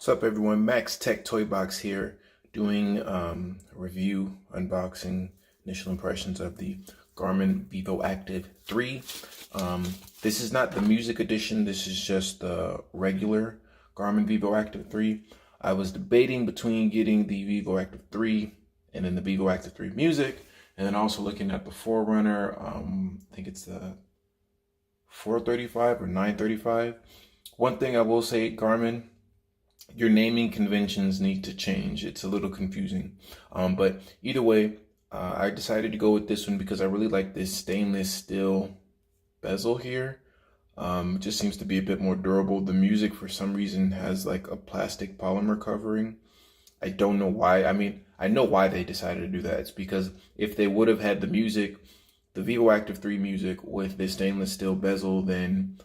What's up, everyone? Max Tech Toy Box here, doing review, unboxing, initial impressions of the Garmin Vivoactive 3. This is not the music edition. This is just the regular Garmin Vivoactive 3. I was debating between getting the Vivoactive 3 and then the Vivoactive 3 Music, and then also looking at the Forerunner. I think it's the 435 or 935. One thing I will say, Garmin, your naming conventions need to change. It's a little confusing. But either way, I decided to go with this one because I really like this stainless steel bezel here. It just seems to be a bit more durable. The music, for some reason, has like a plastic polymer covering. I don't know why. I mean, I know why they decided to do that. It's because if they would have had the music, the Vivoactive 3 music with this stainless steel bezel, then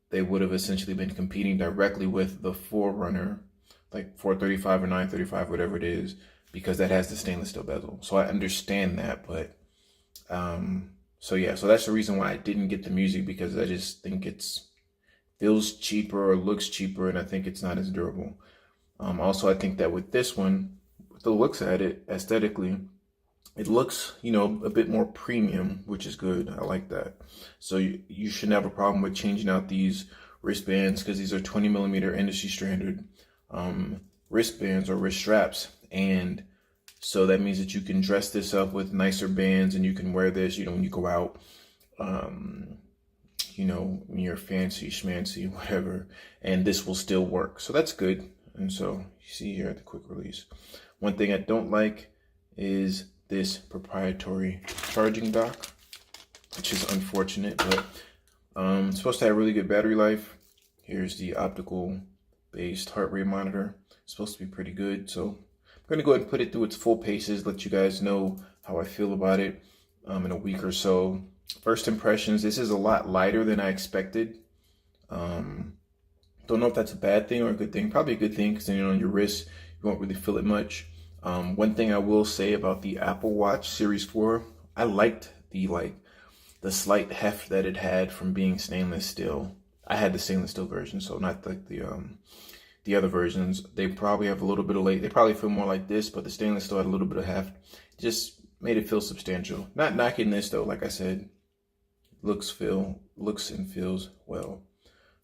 they would have essentially been competing directly with the Forerunner, like 435 or 935, whatever it is, because that has the stainless steel bezel. So I understand that, but so that's the reason why I didn't get the music, because I just think it's feels cheaper or looks cheaper, and I think it's not as durable. Also, I think that with this one, with the looks at it aesthetically, it looks, a bit more premium, which is good. I like that. So you shouldn't have a problem with changing out these wristbands, because these are 20 millimeter industry standard wristbands or wrist straps. And so that means that you can dress this up with nicer bands, and you can wear this, when you go out, when you're fancy, schmancy, whatever, and this will still work. So that's good. And so you see here at the quick release. One thing I don't like is this proprietary charging dock, which is unfortunate, but it's supposed to have really good battery life. Here's the optical based heart rate monitor. It's supposed to be pretty good. So I'm going to go ahead and put it through its full paces, let you guys know how I feel about it in a week or so. First impressions, this is a lot lighter than I expected. Don't know if that's a bad thing or a good thing. Probably a good thing, because then on your wrist, you won't really feel it much. One thing I will say about the Apple Watch Series 4, I liked the slight heft that it had from being stainless steel. I had the stainless steel version, so not like the other versions. They probably have a little bit of they probably feel more like this, but the stainless steel had a little bit of heft. Just made it feel substantial. Not knocking this though, like I said, looks and feels well.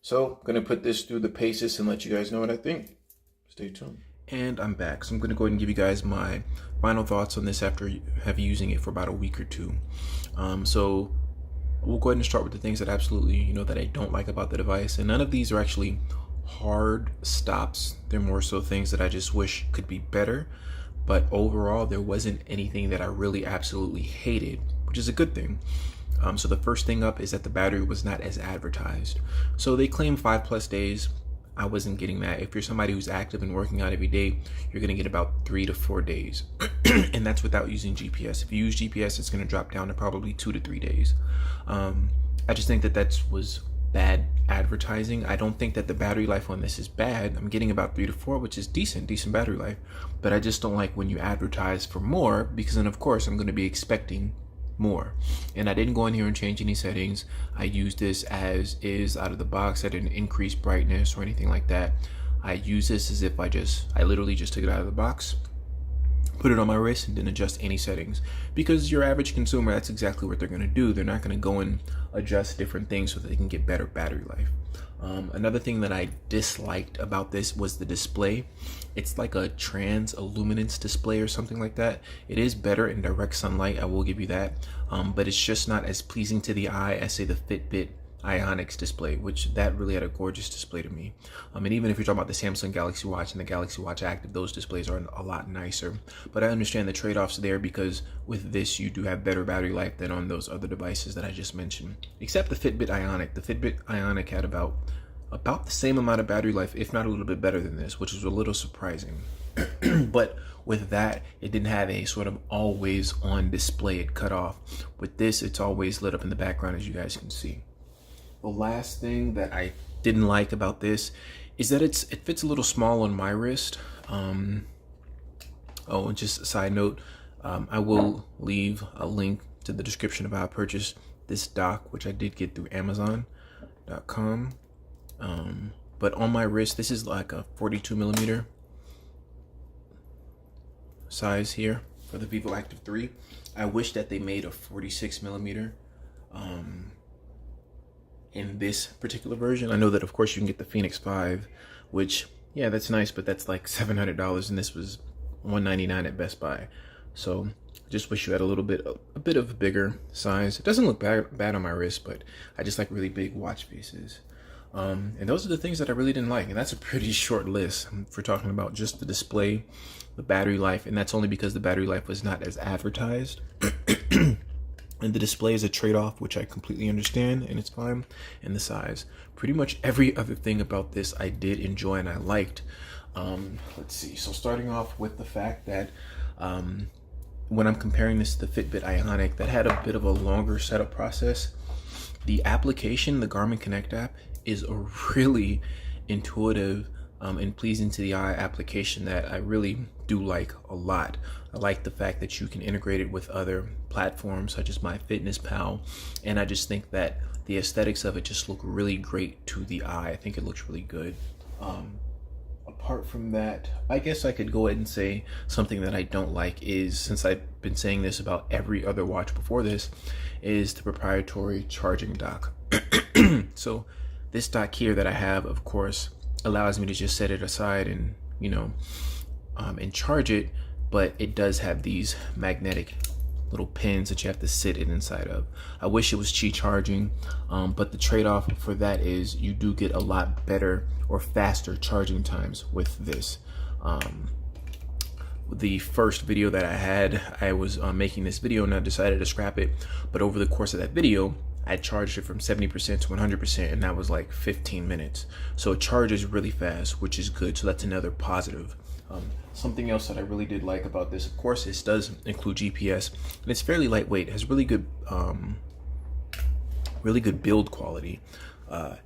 So I'm gonna put this through the paces and let you guys know what I think. Stay tuned. And I'm back, so I'm going to go ahead and give you guys my final thoughts on this after using it for about a week or two. So we'll go ahead and start with the things that absolutely, that I don't like about the device. And none of these are actually hard stops. They're more so things that I just wish could be better. But overall, there wasn't anything that I really absolutely hated, which is a good thing. So the first thing up is that the battery was not as advertised. So they claim 5+ days. I wasn't getting that. If you're somebody who's active and working out every day, you're going to get about 3 to 4 days. And that's without using GPS. If you use GPS, it's going to drop down to probably 2 to 3 days. I just think that was bad advertising. I don't think that the battery life on this is bad. I'm getting about 3 to 4, which is decent battery life. But I just don't like when you advertise for more, because then of course I'm going to be expecting more. And I didn't go in here and change any settings. I used this as is out of the box. I didn't increase brightness or anything like that. I use this as if I literally just took it out of the box, put it on my wrist, and didn't adjust any settings. Because your average consumer, that's exactly what they're going to do. They're not going to go and adjust different things so that they can get better battery life. Another thing that I disliked about this was the display. It's like a trans-illuminance display or something like that. It is better in direct sunlight, I will give you that, but it's just not as pleasing to the eye as, say, the Fitbit Ionics display, which that really had a gorgeous display to me. And even if you're talking about the Samsung Galaxy Watch and the Galaxy Watch Active, those displays are a lot nicer. But I understand the trade-offs there, because with this you do have better battery life than on those other devices that I just mentioned. Except the Fitbit Ionic. The Fitbit Ionic had about the same amount of battery life, if not a little bit better than this, which was a little surprising. But with that, it didn't have a sort of always on display. It cut off. With this, it's always lit up in the background, as you guys can see. The last thing that I didn't like about this is that it fits a little small on my wrist. And just a side note, I will leave a link to the description of how I purchased this dock, which I did get through Amazon.com. but on my wrist, this is like a 42 millimeter size here for the Vivoactive 3. I wish that they made a 46 millimeter in this particular version. I know that of course you can get the Phoenix 5, which, yeah, that's nice, but that's like $700, and this was $199 at Best Buy. So just wish you had a bit of a bigger size. It doesn't look bad on my wrist, but I just like really big watch faces. And those are the things that I really didn't like, and that's a pretty short list for talking about just the display, the battery life, and that's only because the battery life was not as advertised. And the display is a trade-off, which I completely understand, and it's fine. And the size. Pretty much every other thing about this I did enjoy and I liked. Let's see. So starting off with the fact that when I'm comparing this to the Fitbit Ionic, that had a bit of a longer setup process. The application, the Garmin Connect app, is a really intuitive and pleasing to the eye application that I really do like a lot. I like the fact that you can integrate it with other platforms such as MyFitnessPal, and I just think that the aesthetics of it just look really great to the eye. I think it looks really good. Apart from that, I guess I could go ahead and say something that I don't like is, since I've been saying this about every other watch before this, is the proprietary charging dock. So this dock here that I have, of course, allows me to just set it aside and, you know, and charge it, but it does have these magnetic little pins that you have to sit it inside of. I wish it was Qi charging, but the trade-off for that is you do get a lot better or faster charging times with this. The first video that I had, I was making this video and I decided to scrap it, but over the course of that video, I charged it from 70% to 100%, and that was like 15 minutes. So it charges really fast, which is good. So that's another positive. Something else that I really did like about this, of course, it does include GPS, and it's fairly lightweight. It has really good build quality.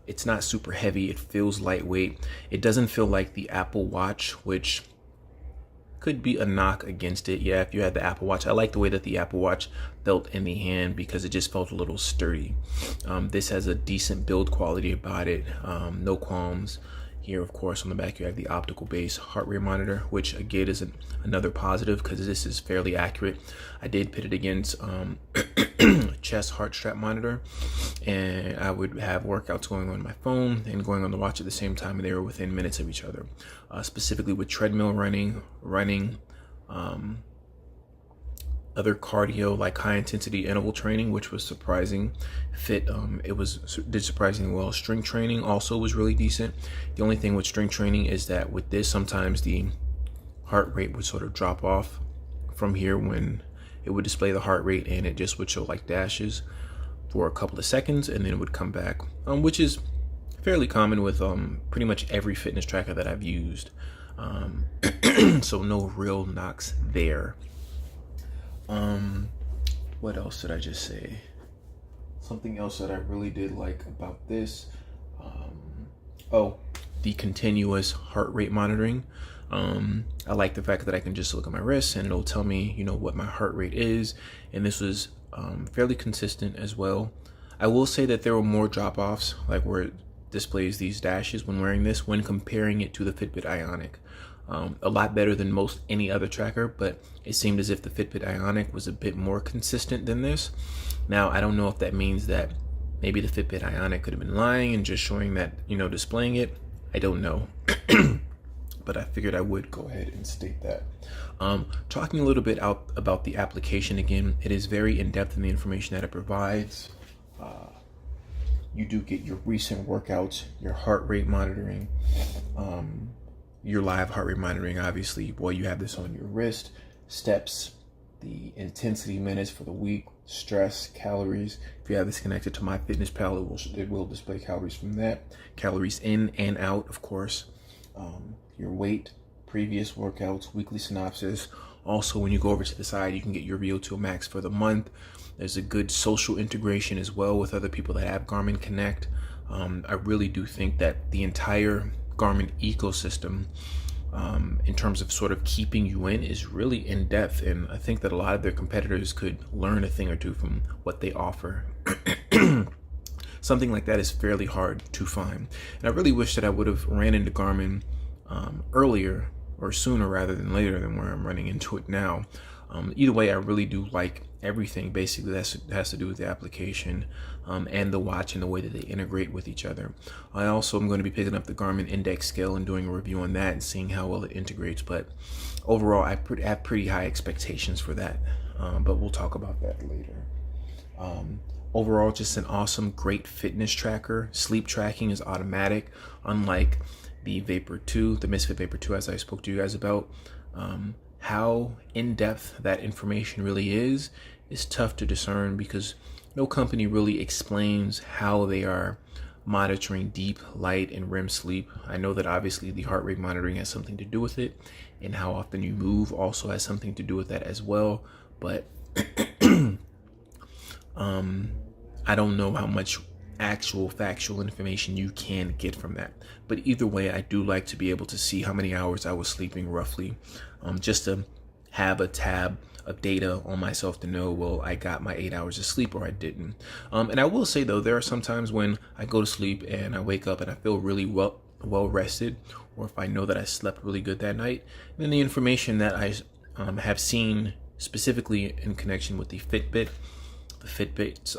It's not super heavy. It feels lightweight. It doesn't feel like the Apple Watch, which could be a knock against it. Yeah, if you had the Apple Watch, I like the way that the Apple Watch felt in the hand because it just felt a little sturdy. This has a decent build quality about it. No qualms. Here, of course, on the back, you have the optical base heart rate monitor, which again is another positive because this is fairly accurate. I did pit it against chest heart strap monitor, and I would have workouts going on my phone and going on the watch at the same time, and they were within minutes of each other. Specifically with treadmill running, other cardio like high intensity interval training, which was surprising. Did surprisingly well. Strength training also was really decent. The only thing with strength training is that with this, sometimes the heart rate would sort of drop off from here when it would display the heart rate, and it just would show like dashes for a couple of seconds, and then it would come back, which is fairly common with pretty much every fitness tracker that I've used. So no real knocks there. What else did I just say? Something else that I really did like about this, the continuous heart rate monitoring. I like the fact that I can just look at my wrist and it'll tell me, you know, what my heart rate is, and this was fairly consistent as well. I will say that there were more drop-offs, like where it displays these dashes when wearing this, when comparing it to the Fitbit Ionic. A lot better than most any other tracker, but it seemed as if the Fitbit Ionic was a bit more consistent than this. Now, I don't know if that means that maybe the Fitbit Ionic could have been lying and just showing that, you know, displaying it. I don't know. But I figured I would go ahead and state that. Talking a little bit about the application again, it is very in-depth in the information that it provides. You do get your recent workouts, your heart rate monitoring, your live heart rate monitoring, obviously, while you have this on your wrist, steps, the intensity minutes for the week, stress, calories. If you have this connected to MyFitnessPal, it will display calories from that, calories in and out, of course, your weight, previous workouts, weekly synopsis. Also, when you go over to the side, you can get your VO2 max for the month. There's a good social integration as well with other people that have Garmin Connect. I really do think that the entire Garmin ecosystem, in terms of sort of keeping you in, is really in depth, and I think that a lot of their competitors could learn a thing or two from what they offer. something like that is fairly hard to find. And I really wish that I would have ran into Garmin earlier, or sooner rather than later, than where I'm running into it now. Either way, I really do like everything basically that has to do with the application and the watch and the way that they integrate with each other. I also am going to be picking up the Garmin index scale and doing a review on that and seeing how well it integrates. But overall, I have pretty high expectations for that. But we'll talk about that later. Overall, just an awesome, great fitness tracker. Sleep tracking is automatic, unlike the Vapor 2, the Misfit Vapor 2, as I spoke to you guys about. How in-depth that information really is tough to discern, because no company really explains how they are monitoring deep, light, and REM sleep. I know that obviously the heart rate monitoring has something to do with it, and how often you move also has something to do with that as well. But I don't know how much actual factual information you can get from that. But either way, I do like to be able to see how many hours I was sleeping roughly, just to have a tab of data on myself to know, well, I got my 8 hours of sleep or I didn't. And I will say though, there are some times when I go to sleep and I wake up and I feel really well rested, or if I know that I slept really good that night, then the information that I have seen specifically in connection with the Fitbit's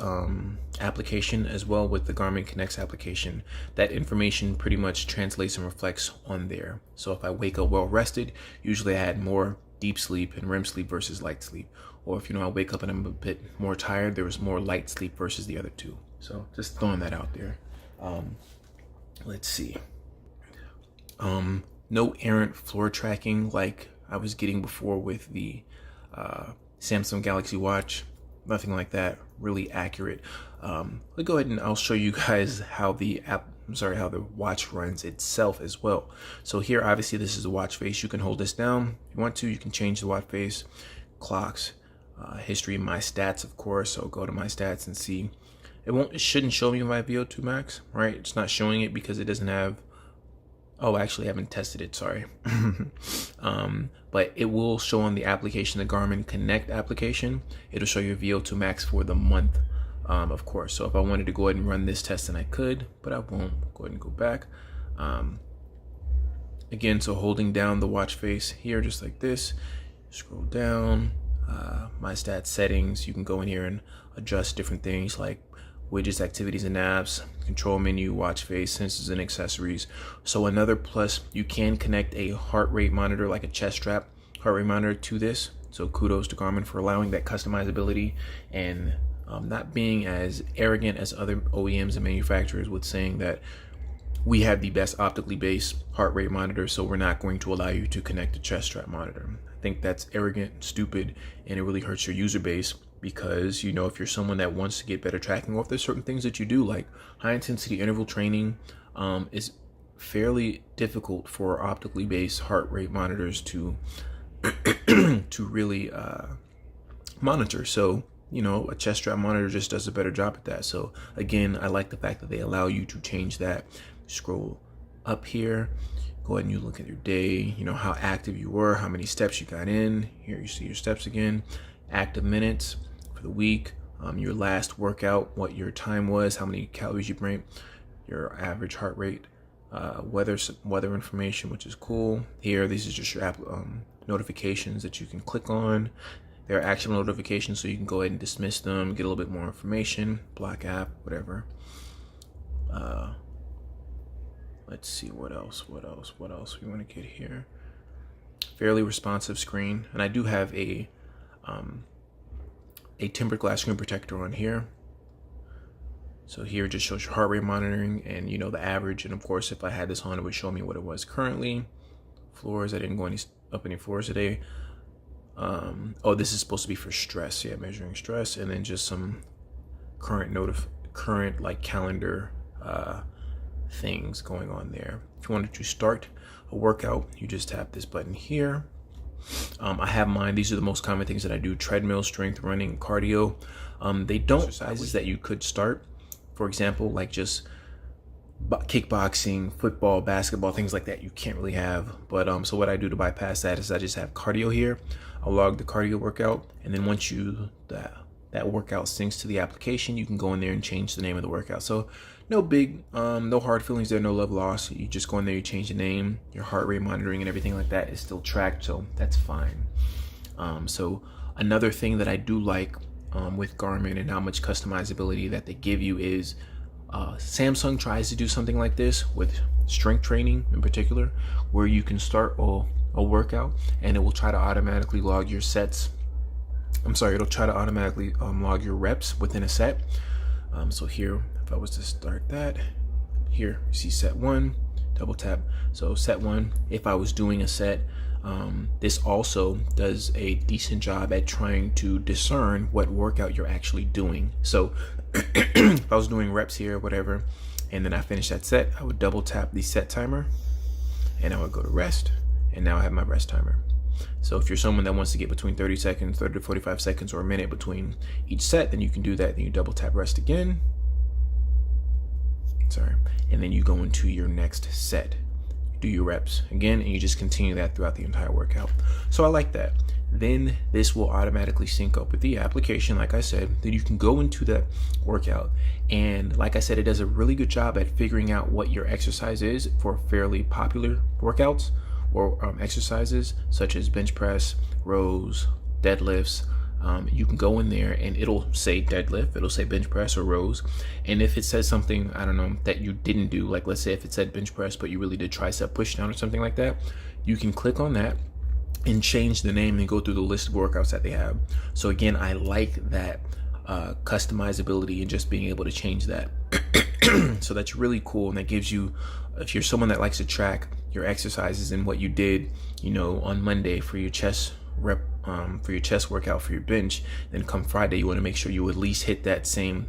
application, as well with the Garmin Connect's application, that information pretty much translates and reflects on there. So if I wake up well rested, usually I had more deep sleep and REM sleep versus light sleep. Or if I wake up and I'm a bit more tired, there was more light sleep versus the other two. So just throwing that out there. Let's see. No errant floor tracking like I was getting before with the Samsung Galaxy Watch. Nothing like that. Really accurate. Let's go ahead and I'll show you guys how the how the watch runs itself as well. So here, obviously, this is the watch face. You can hold this down if you want to. You can change the watch face, clocks, history, my stats, of course. So go to my stats and see. It shouldn't show me my VO2 max, right? It's not showing it because it doesn't have. Oh, actually, I haven't tested it. Sorry. But it will show on the application, the Garmin Connect application. It'll show your VO2 max for the month, of course. So if I wanted to go ahead and run this test, then I could, but I won't. Go ahead and go back. Again, so holding down the watch face here, just like this, scroll down, my stats settings. You can go in here and adjust different things like widgets, activities, and apps, control menu, watch face, sensors, and accessories. So another plus, you can connect a heart rate monitor, like a chest strap heart rate monitor, to this. So kudos to Garmin for allowing that customizability and not being as arrogant as other OEMs and manufacturers with saying that we have the best optically based heart rate monitor, so we're not going to allow you to connect a chest strap monitor. I think that's arrogant, stupid, and it really hurts your user base. Because, if you're someone that wants to get better tracking, or if there's certain things that you do, like high intensity interval training, is fairly difficult for optically based heart rate monitors to to really monitor. So, a chest strap monitor just does a better job at that. So again, I like the fact that they allow you to change that. Scroll up here, go ahead and you look at your day, how active you were, how many steps you got in. Here you see your steps again, active minutes for the week, your last workout, what your time was, how many calories you burnt, your average heart rate, weather information, which is cool. Here, these are just your app notifications that you can click on. They're action notifications, so you can go ahead and dismiss them, get a little bit more information, block app, whatever. Let's see what else we want to get here. Fairly responsive screen, and I do have a tempered glass screen protector on here. So here it just shows your heart rate monitoring and the average, and of course if I had this on, it would show me what it was currently. Floors, I didn't go up any floors today. Oh, this is supposed to be for stress. Yeah, measuring stress, and then just some current like calendar things going on there. If you wanted to start a workout, you just tap this button here. I have mine. These are the most common things that I do: treadmill, strength, running, cardio. They don't exercises that you could start, for example, like just kickboxing, football, basketball, things like that you can't really have. But so what I do to bypass that is I just have cardio here. I'll log the cardio workout, and then once you that workout syncs to the application, you can go in there and change the name of the workout. So no big, no hard feelings there, no love lost. You just go in there, you change the name, your heart rate monitoring and everything like that is still tracked, so that's fine. So another thing that I do like with Garmin and how much customizability that they give you is Samsung tries to do something like this with strength training in particular, where you can start a workout and it will try to automatically log your sets. It'll try to automatically log your reps within a set. So here, if I was to start that, here you see set 1, double tap. So set 1, if I was doing a set, this also does a decent job at trying to discern what workout you're actually doing. So if I was doing reps here, whatever, and then I finished that set, I would double tap the set timer and I would go to rest, and now I have my rest timer. So if you're someone that wants to get between 30 to 45 seconds or a minute between each set, then you can do that. Then you double tap rest again. And then you go into your next set. Do your reps again, and you just continue that throughout the entire workout. So I like that. Then this will automatically sync up with the application. Like I said, then you can go into that workout, and like I said, it does a really good job at figuring out what your exercise is for fairly popular workouts or exercises such as bench press, rows, deadlifts. You can go in there and it'll say deadlift, it'll say bench press or rows. And if it says something, I don't know, that you didn't do, like let's say if it said bench press, but you really did tricep push down or something like that, you can click on that and change the name and go through the list of workouts that they have. So again, I like that customizability and just being able to change that. So that's really cool. And that gives you, if you're someone that likes to track your exercises and what you did, you know, on Monday for your chest rep, for your chest workout for your bench, then come Friday you want to make sure you at least hit that same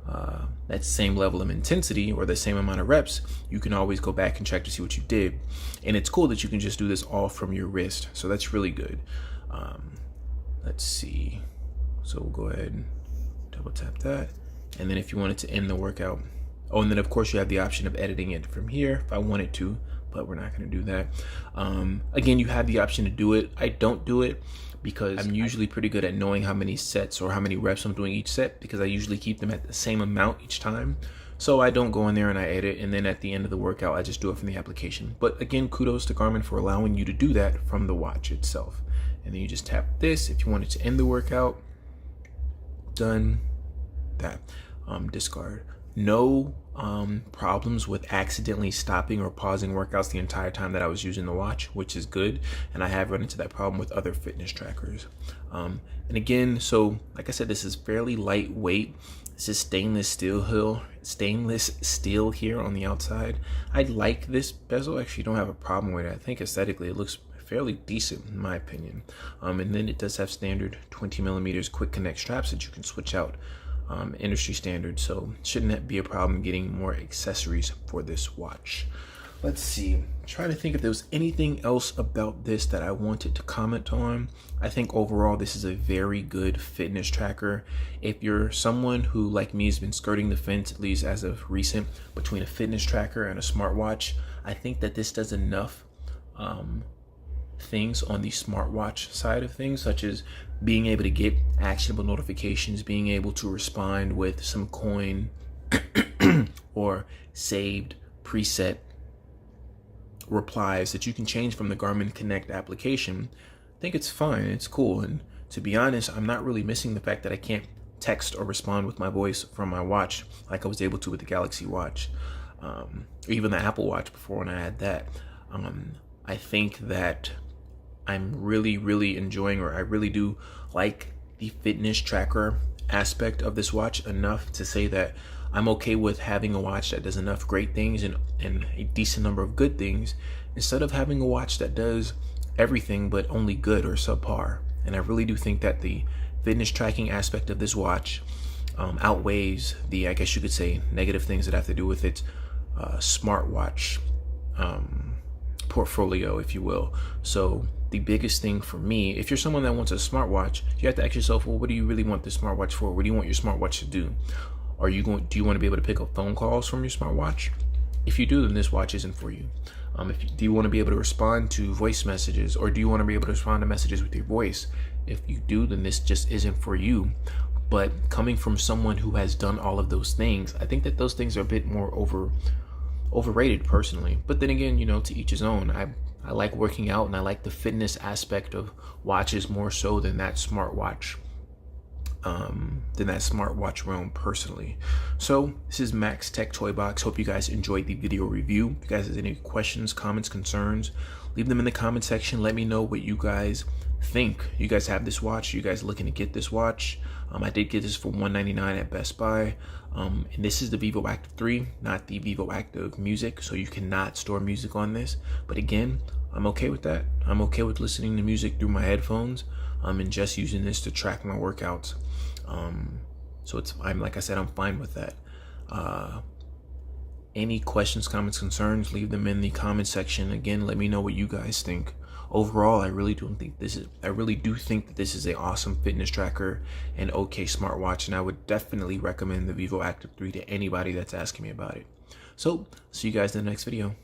level of intensity or the same amount of reps. You can always go back and check to see what you did, and it's cool that you can just do this all from your wrist. So that's really good. Let's see. So we'll go ahead and double tap that, and then if you wanted to end the workout, and then of course you have the option of editing it from here if I wanted to, but we're not going to do that. Again, you have the option to do it. I don't do it because I'm usually pretty good at knowing how many sets or how many reps I'm doing each set, because I usually keep them at the same amount each time. So I don't go in there and I edit, and then at the end of the workout, I just do it from the application. But again, kudos to Garmin for allowing you to do that from the watch itself. And then you just tap this if you wanted to end the workout. Done. That. Discard. No problems with accidentally stopping or pausing workouts the entire time that I was using the watch, which is good. And I have run into that problem with other fitness trackers. And again, so like I said, this is fairly lightweight. This is stainless steel here on the outside. I like this bezel. Actually don't have a problem with it. I think aesthetically it looks fairly decent in my opinion. And then it does have standard 20 millimeters quick connect straps that you can switch out. Industry standard, so shouldn't be a problem getting more accessories for this watch. Let's see, I'm trying to think if there was anything else about this that I wanted to comment on. I think overall this is a very good fitness tracker. If you're someone who like me has been skirting the fence, at least as of recent, between a fitness tracker and a smartwatch, I think that this does enough things on the smartwatch side of things, such as being able to get actionable notifications, being able to respond with some coin or saved preset replies that you can change from the Garmin Connect application. I think it's fine, it's cool. And to be honest, I'm not really missing the fact that I can't text or respond with my voice from my watch like I was able to with the Galaxy Watch, or even the Apple Watch before when I had that. I think that I'm really enjoying, or I really do like the fitness tracker aspect of this watch enough to say that I'm okay with having a watch that does enough great things and a decent number of good things, instead of having a watch that does everything but only good or subpar. And I really do think that the fitness tracking aspect of this watch outweighs the, I guess you could say, negative things that have to do with its smartwatch portfolio, if you will. So the biggest thing for me, if you're someone that wants a smartwatch, you have to ask yourself, well, what do you really want this smartwatch for? What do you want your smartwatch to do? Do you want to be able to pick up phone calls from your smartwatch? If you do, then this watch isn't for you. Do you want to be able to respond to voice messages, or do you want to be able to respond to messages with your voice? If you do, then this just isn't for you. But coming from someone who has done all of those things, I think that those things are a bit more overrated personally. But then again, you know, to each his own. I like working out and I like the fitness aspect of watches more so than that smartwatch realm personally. So this is Max Tech Toy Box. Hope you guys enjoyed the video review. If you guys have any questions, comments, concerns, leave them in the comment section. Let me know what you guys think. You guys have this watch? You guys looking to get this watch? I did get this for $199 at Best Buy. And this is the Vivoactive 3, not the Vivoactive Music, so you cannot store music on this. But again, I'm okay with that. I'm okay with listening to music through my headphones, and just using this to track my workouts. So like I said, I'm fine with that. Any questions, comments, concerns, leave them in the comment section. Again, let me know what you guys think. Overall, I really do think that this is an awesome fitness tracker and okay smartwatch, and I would definitely recommend the Vivoactive 3 to anybody that's asking me about it. So, see you guys in the next video.